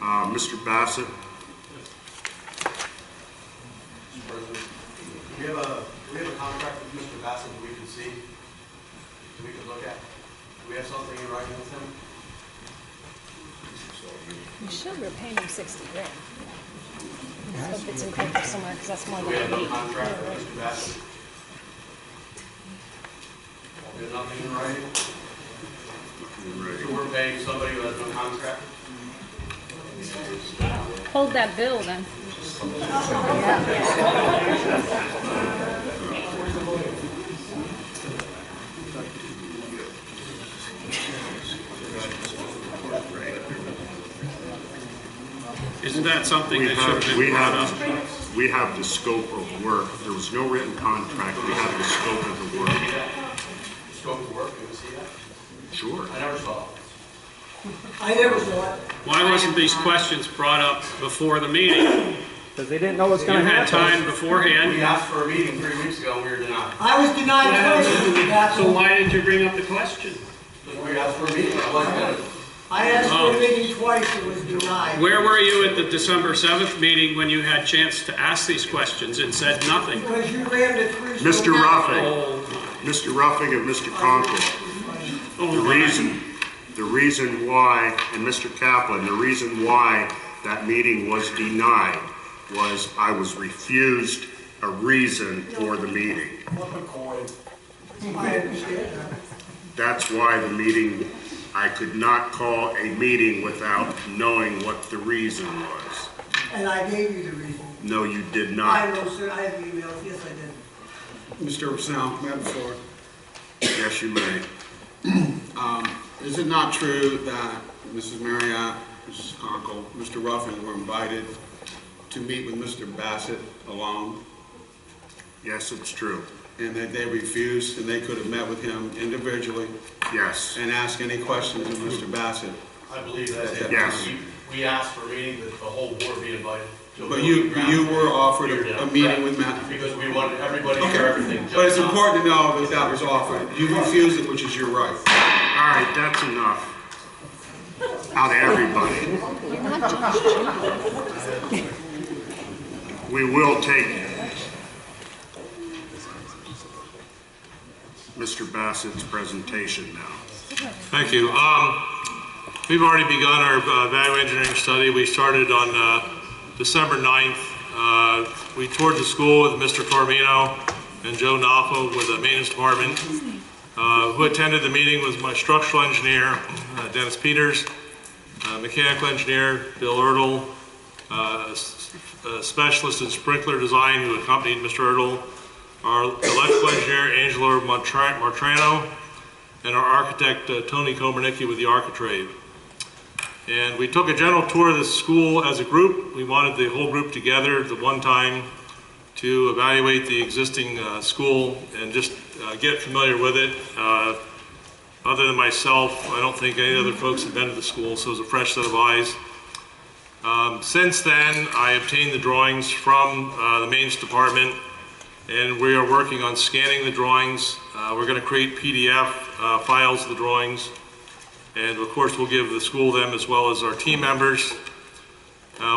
Mr. Bassett. Mr. President, do we have a contract with Mr. Bassett that we can see, that we can look at? Do we have something in writing with him? You should. We're paying him 60 grand. I hope it's in paper somewhere because that's more than We have I no need. contract with Mr. Bassett? We have nothing in writing? So we're paying somebody who has no contract? Hold that bill then. Isn't that something that should have been brought up? We have the scope of work. There was no written contract. We have the scope of the work. The scope of work, can we see that? Sure. I never saw it. I never saw it. Why wasn't these questions brought up before the meeting? Because they didn't know what was You going to had happen. time beforehand, We asked for a meeting 3 weeks ago and we were denied. I was denied twice. so why didn't you bring up the question? We asked for a meeting, I wasn't at it. I asked for a meeting twice, it was denied. Where were you at the December 7th meeting when you had a chance to ask these questions and said nothing? Because you ran the three. Mr. Ruffing, Oh, Mr. Ruffing and Mr. Conkle, the reason why, and Mr. Kaplan, the reason why that meeting was denied was I was refused a reason for the meeting. I understand that. That's why the meeting, I could not call a meeting without knowing what the reason was. And I gave you the reason. No, you did I not. know, sir, I have emails, yes, I did. Mr. Snell, may I have the floor? Yes, you may. Is it not true that Mrs. Marriott, Mrs. Conkle, Mr. Ruffin were invited to meet with Mr. Bassett alone, Yes, it's true. and that they refused, and they could have met with him individually Yes. and asked any questions of Mr. Bassett? I believe that's it. Yes. We asked for a meeting that the whole board be invited. So But we you were offered Here, a meeting with Matt? Because we wanted everybody to hear everything. But it's just not- important to know that that was offered. You refused it, which is your right. All right, that's enough. Out of everybody. We will take Mr. Bassett's presentation now. Thank you. We've already begun our value engineering study. We started on December 9th. We toured the school with Mr. Tormino and Joe Naffo with the maintenance department. Who attended the meeting was my structural engineer, Dennis Peters, mechanical engineer, Bill Ertl, a specialist in sprinkler design who accompanied Mr. Ertl, our electrical engineer, Angelo Martrano, and our architect, Tony Komernicki with the architrave. And we took a general tour of the school as a group. We wanted the whole group together at the one time to evaluate the existing school and just get familiar with it. Other than myself, I don't think any other folks have been to the school, so it was a fresh set of eyes. Since then, I obtained the drawings from the maintenance department, and we are working on scanning the drawings. We're going to create PDF files of the drawings, and of course we'll give the school them as well as our team members.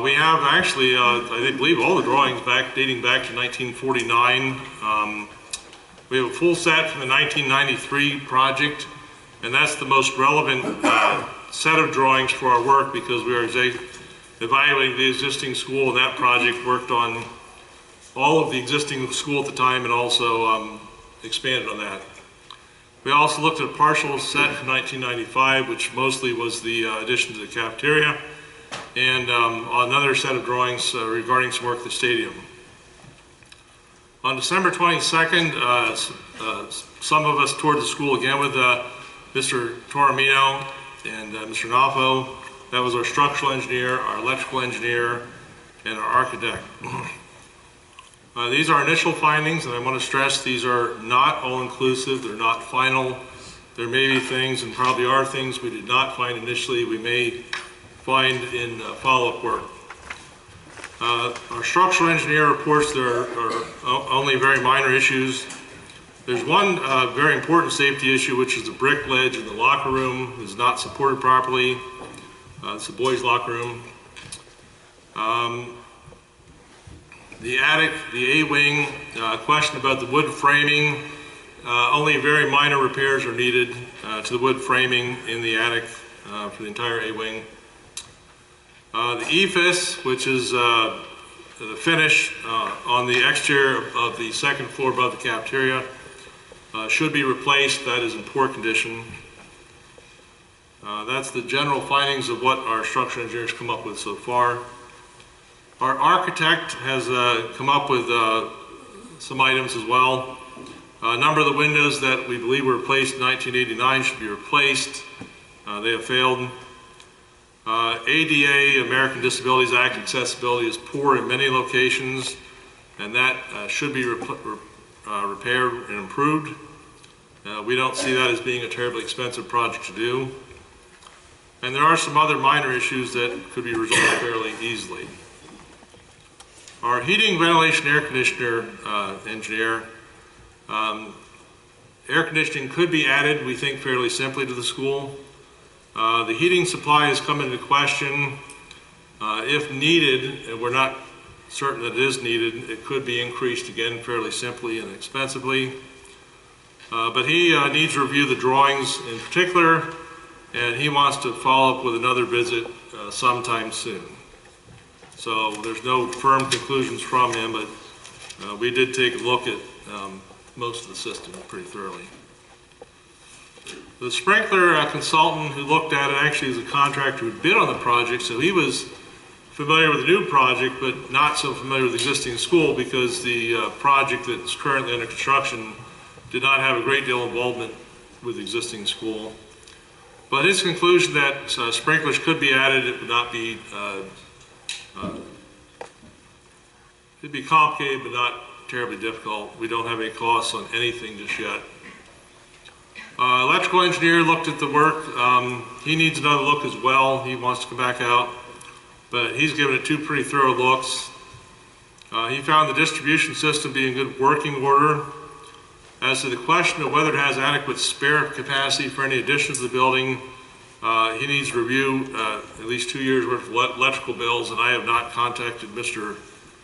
We have actually, I believe, all the drawings dating back to 1949. We have a full set from the 1993 project, and that's the most relevant set of drawings for our work because we are evaluating the existing school, and that project worked on all of the existing school at the time and also expanded on that. We also looked at a partial set from 1995, which mostly was the addition to the cafeteria, and another set of drawings regarding some work at the stadium. On December 22nd, some of us toured the school again with Mr. Tormino and Mr. Naffo. That was our structural engineer, our electrical engineer, and our architect. These are initial findings, and I want to stress these are not all-inclusive, they're not final. There may be things, and probably are things we did not find initially, we may find in follow-up work. Our structural engineer reports there are only very minor issues. There's one very important safety issue, which is the brick ledge in the locker room is not supported properly. It's a boys' locker room. The attic, the A-wing, question about the wood framing. Only very minor repairs are needed to the wood framing in the attic for the entire A-wing. The EFIS, which is the finish on the exterior of the second floor above the cafeteria, should be replaced. That is in poor condition. That's the general findings of what our structural engineers come up with so far. Our architect has come up with some items as well. A number of the windows that we believe were replaced in 1989 should be replaced. They have failed. ADA, American Disabilities Act, accessibility is poor in many locations, and that should be repaired and improved. We don't see that as being a terribly expensive project to do. And there are some other minor issues that could be resolved fairly easily. Our heating, ventilation, air conditioner engineer, air conditioning could be added, we think, fairly simply to the school. The heating supply has come into question. If needed, and we're not certain that it is needed, it could be increased again fairly simply and inexpensively. But he needs to review the drawings in particular, and he wants to follow up with another visit sometime soon. So there's no firm conclusions from him, but we did take a look at most of the system pretty thoroughly. The sprinkler consultant who looked at it actually is a contractor who bid on the project, so he was familiar with the new project, but not so familiar with the existing school because the project that's currently under construction did not have a great deal of involvement with the existing school. But his conclusion that sprinklers could be added, it would not be, it'd be complicated but not terribly difficult. We don't have any costs on anything just yet. Electrical engineer looked at the work. He needs another look as well. He wants to come back out, but he's given it two pretty thorough looks. He found the distribution system being in good working order. As to the question of whether it has adequate spare capacity for any additions to the building, he needs to review at least 2 years worth of electrical bills, and I have not contacted Mr.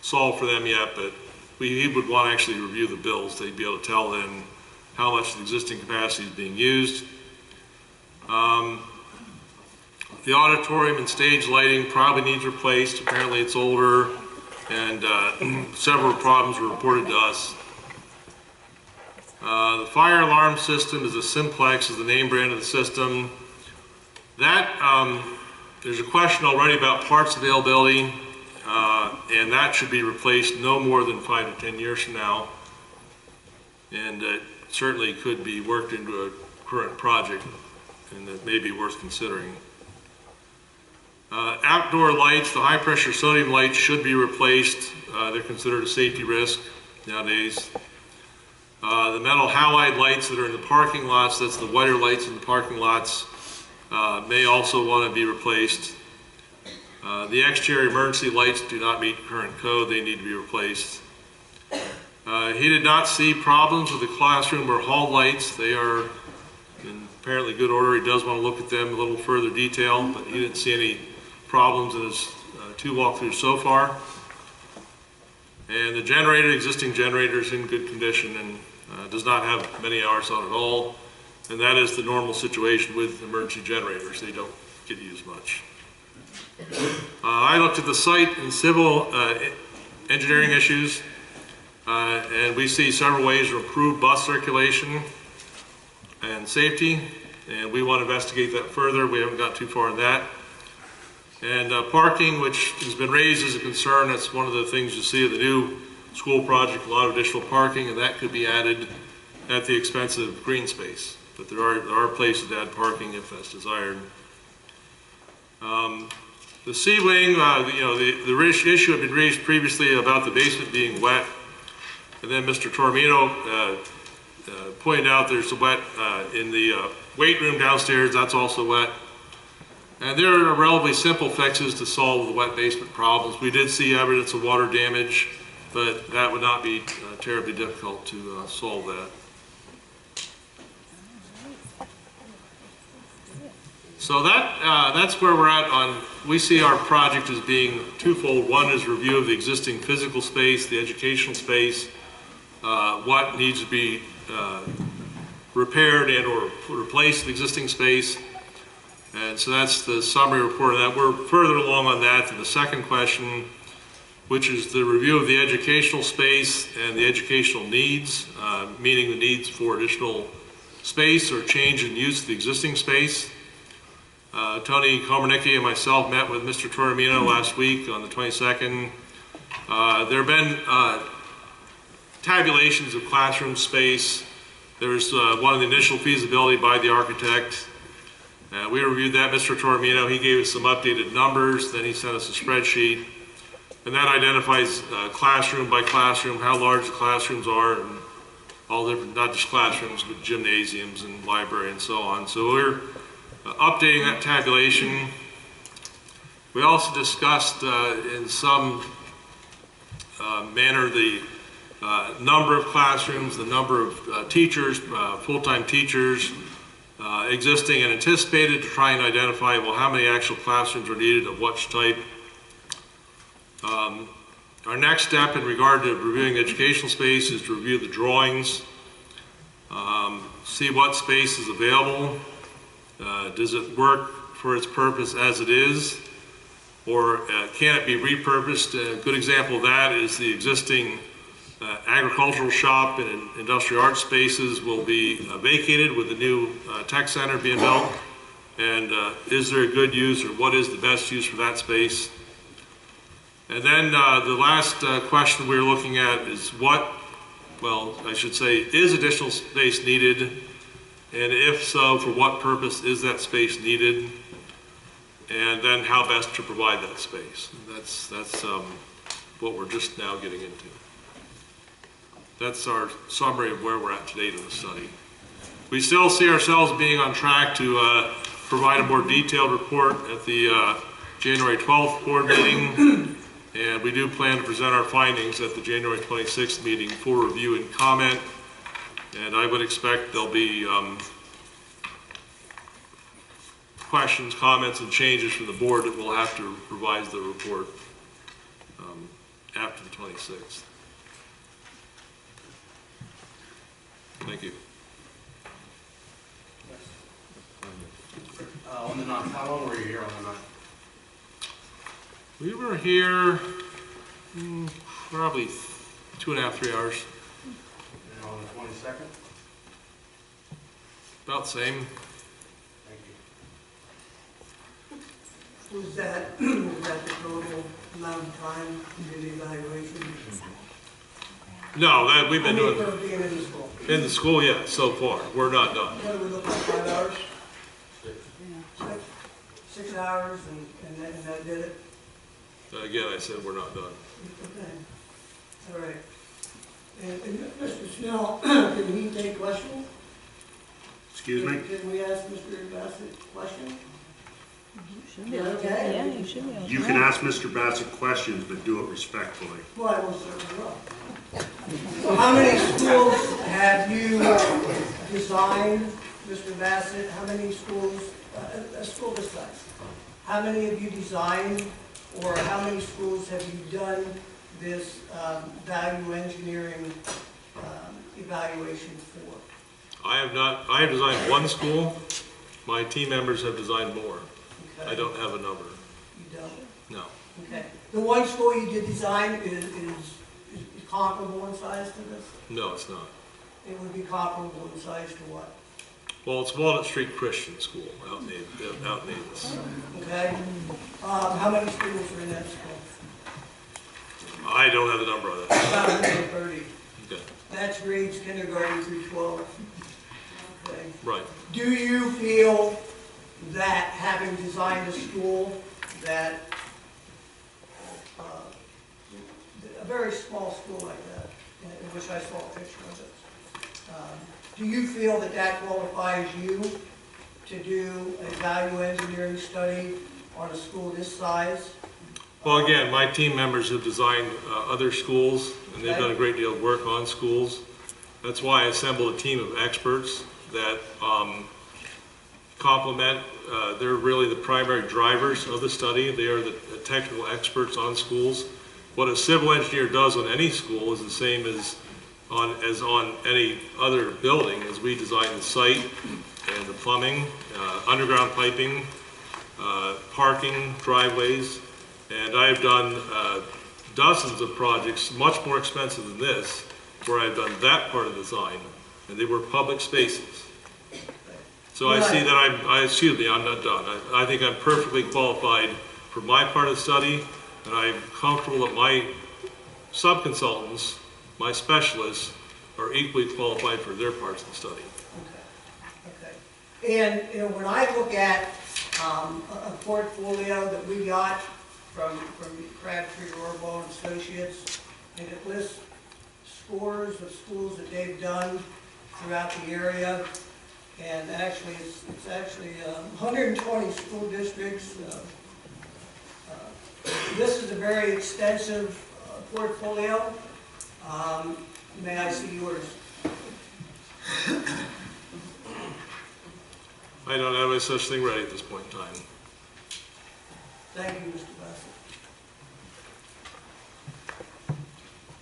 Saul for them yet, but he would want to actually review the bills. They'd be able to tell then how much of the existing capacity is being used. The auditorium and stage lighting probably needs replaced. Apparently it's older, and several problems were reported to us. The fire alarm system is a Simplex, is the name brand of the system. That, there's a question already about parts availability, and that should be replaced no more than 5 to 10 years from now. And certainly could be worked into a current project, and that may be worth considering. Outdoor lights, the high pressure sodium lights should be replaced. They're considered a safety risk nowadays. The metal halide lights that are in the parking lots, that's the wider lights in the parking lots, may also want to be replaced. The exterior emergency lights do not meet current code, they need to be replaced. He did not see problems with the classroom or hall lights. They are in apparently good order. He does want to look at them in a little further detail, but he didn't see any problems in his two walkthroughs so far. And the generator, existing generator, is in good condition and does not have many hours on at all. And that is the normal situation with emergency generators. They don't get used much. I looked at the site and civil engineering issues. And we see several ways to improve bus circulation and safety, and we want to investigate that further. We haven't got too far in that. And parking, which has been raised as a concern, that's one of the things you see of the new school project, a lot of additional parking, and that could be added at the expense of green space. But there are places to add parking if that's desired. The C-wing, the issue had been raised previously about the basement being wet. And then Mr. Tormino pointed out there's some wet in the weight room downstairs, that's also wet. And there are relatively simple fixes to solve the wet basement problems. We did see evidence of water damage, but that would not be terribly difficult to solve that. So that's where we're at on, we see our project as being twofold. One is review of the existing physical space, the educational space, what needs to be repaired and or replaced in existing space. And so that's the summary report of that. We're further along on that than the second question, which is the review of the educational space and the educational needs, meaning the needs for additional space or change in use of the existing space. Tony Komarnicki and myself met with Mr. Toromino last week on the 22nd. There have been tabulations of classroom space. There's one of the initial feasibility by the architect. We reviewed that, Mr. Toromino. He gave us some updated numbers, then he sent us a spreadsheet. And that identifies classroom by classroom, how large the classrooms are, and all different, not just classrooms, but gymnasiums and library and so on. So we're updating that tabulation. We also discussed in some manner the number of classrooms, the number of teachers, full-time teachers, existing and anticipated, to try and identify, well, how many actual classrooms are needed, of which type. Our next step in regard to reviewing educational space is to review the drawings, see what space is available. Does it work for its purpose as it is, or can it be repurposed? A good example of that is the existing agricultural shop and industrial arts spaces will be vacated with the new tech center being built. And is there a good use, or what is the best use for that space? And then the last question we're looking at is is additional space needed? And if so, for what purpose is that space needed? And then how best to provide that space. That's what we're just now getting into. That's our summary of where we're at today in the study. We still see ourselves being on track to provide a more detailed report at the January 12th board meeting. And we do plan to present our findings at the January 26th meeting for review and comment. And I would expect there'll be questions, comments, and changes from the board that we'll have to revise the report after the 26th. Thank you. On the 9th, how long were you here on the 9th? We were here probably 2.5, 3 hours. And on the 22nd? About the same. Thank you. Was that the total amount of time you did the evaluation? No, we've been doing For being in the school? in the school, yeah, so far. We're not done. What do we look like, 5 hours? 6 hours, and that did it? Again, I said we're not done. Okay, all right. And Mr. Snell, can he take questions? Excuse me? Can we ask Mr. Bassett questions? Should be able to. Yeah, you should be able to. You can ask Mr. Bassett questions, but do it respectfully. Well, I will certainly will. So how many schools have you designed, Mr. Bassett? How many schools, a school this size? How many have you designed, or how many schools have you done this value engineering evaluation for? I have designed one school. My team members have designed more. Okay. I don't have a number. You don't? No. Okay. The one school you did design is comparable in size to this? No, it's not. It would be comparable in size to what? Well, it's Walnut Street Christian School out in Davis. Okay. How many students are in that school? I don't have the number on that. About 130. Okay. That's grades kindergarten through 12. Okay. Right. Do you feel that having designed a school that, a very small school like that, in which I saw a picture of it, do you feel that that qualifies you to do a value engineering study on a school this size? Well, again, my team members have designed other schools, and they've done a great deal of work on schools. That's why I assembled a team of experts that complement they're really the primary drivers of the study. They are the technical experts on schools. What a civil engineer does on any school is the same as on any other building, as we design the site and the plumbing, underground piping, parking, driveways, and I've done dozens of projects much more expensive than this, where I've done that part of the design, and they were public spaces. So I see that excuse me, I'm not done. I think I'm perfectly qualified for my part of the study, and I'm comfortable that my sub-consultants, my specialists, are equally qualified for their parts of the study. Okay. And, you know, when I look at a portfolio that we got from Crabtree Orwell and Associates, and it lists scores of schools that they've done throughout the area, and actually it's actually 120 school districts. This is a very extensive portfolio. May I see yours? I don't have any such thing ready at this point in time. Thank you, Mr. Bassett.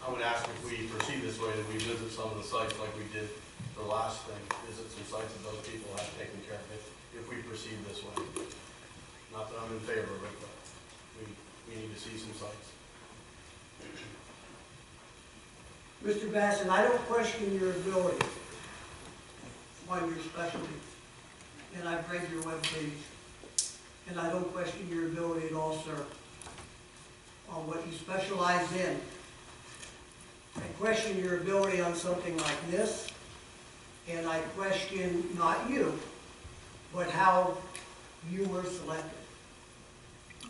I would ask if we proceed this way, that we visit some of the sites like we did the last thing, visit some sites that those people have taken care of, if we proceed this way. Not that I'm in favor of it, but we need to see some sites. Mr. Bassett, I don't question your ability on your specialty, and I've read your webpage, and I don't question your ability at all, sir, on what you specialize in. I question your ability on something like this, and I question not you, but how you were selected.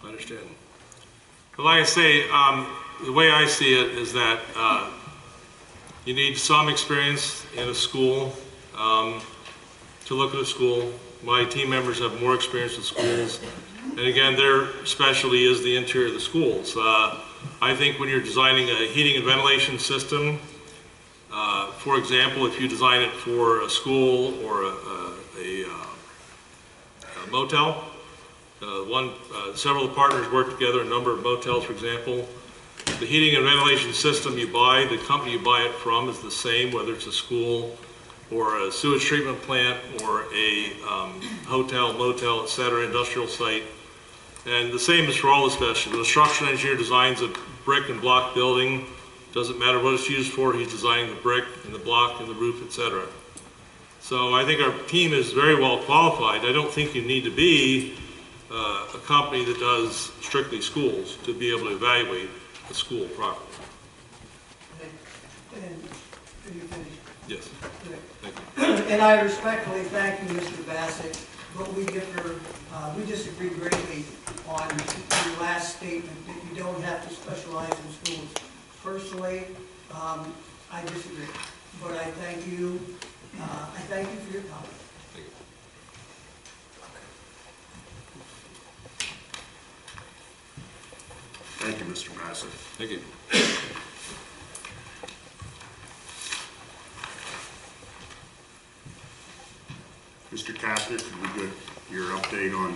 I understand. But like I say, the way I see it is that you need some experience in a school to look at a school. My team members have more experience with schools. And again, their specialty is the interior of the schools. I think when you're designing a heating and ventilation system, for example, if you design it for a school or a motel, several partners work together, a number of motels, for example. The heating and ventilation system you buy, the company you buy it from is the same, whether it's a school or a sewage treatment plant or a hotel, motel, etc., industrial site. And the same is for all the specialties. The structural engineer designs a brick and block building. Doesn't matter what it's used for, he's designing the brick and the block and the roof, etc. So I think our team is very well qualified. I don't think you need to be a company that does strictly schools to be able to evaluate a school properly. And are you finished? Yes. Thank you. And I respectfully thank you, Mr. Bassett, but we disagree greatly on your last statement that you don't have to specialize in schools. Personally, I disagree, but I thank you. I thank you for your comment. Thank you, Mr. Bassett. Thank you. Mr. Kastner, could we get your update on